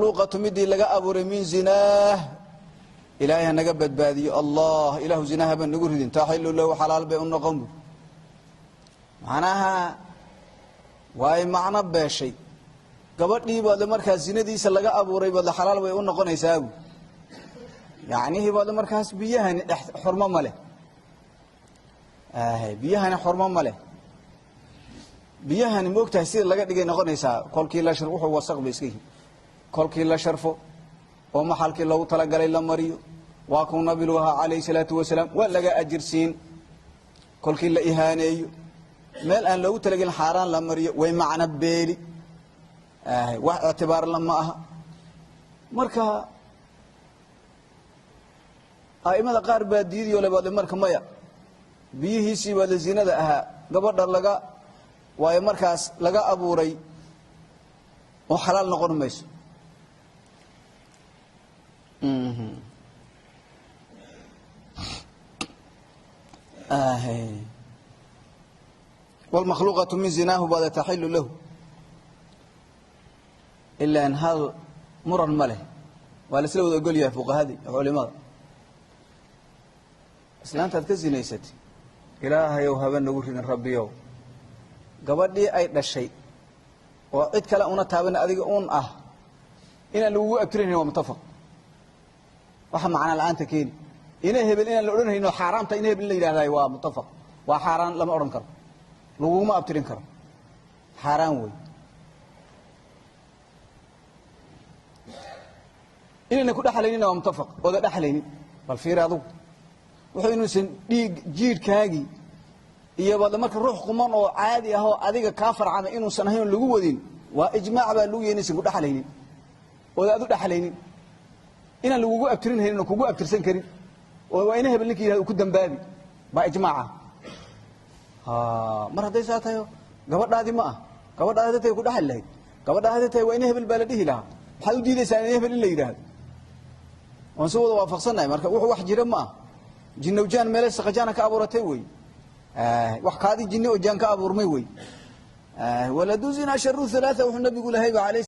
luqatu midii laga abuuray min zinaa ilaahay naga badbaadiyo allah ilaahu zinaha ban nagu ridin taahillu lahu halal bay noqon macnaha way macna beeshay gabadhii baad markaas zinadiisa laga abuuray baad halal way u noqonaysaa yaani baad markaas biyahan xurmo male biyahan xurmo male biyahan moogtahay sida laga dhigay noqonaysaa kolkii la shar wuxuu wasaq biiskii kolkii la sharfo oo maxalkii lagu tala galay la mariyo waa ku nabiga alayhi salatu wasalaam waa laga ajirsiin kolkii la ihaaneeyo meel aan lagu tala galin xaraan la mariyo way macna beeli wax ictibaar lama aha marka aimada qaar baa diidiyo labaad marka maya biyihiisi wada zinada aha gabadha laga way markaas laga abuuray oo xalaal noqon mayso والمخلوقة من زناه بعد تحل له إلا أن هذا مر المله ولا سلو يقول يا فوق هذه علماء إسلام تتكزي نيست إلهي وهبن نقول إن ربي يوم قبل أي الشيء وعد كلا أنا تابن أذيك أون إن لو أكرهني ومتفق وحنا معنا الآن تكين إنه هبل إن الأولين إنه حرام تإنه هبل إلى هذا هو متفق وحرام لم أرنكر لو ما أبترنكر حرام وي إن نكون حلينا ومتفق وذا حليني والفير هذا وحين سن جير كاجي iyo wada marka ruux quman oo caadi ah oo adiga ka farcana inuu sanahayn lagu wadin waa ijmaac baa lagu yeenisin ku dhaxlaynin oo aad u dhaxlaynin ina lagu abtirin haynin kugu abtirsan karin oo waa ina hebelkii ilaahay ku dambaabi ba ijmaaca mar haday saatayo gabadhaadi ma gabadhaadi tay ku dhaxlayd gabadhaadi tay waa ina hebel baa la dhihi lahaa waxa u diidaysaa ina hebel in la yiraahdo oo soo wada waafaqsanaay marka wuxuu wax jira ma jinnowjaan meelay saqajana ka abuuratay way وحكادي جني وجان كابور مي وي ولدوزنا شر ثلاثة والنبي يقول هيبة عليه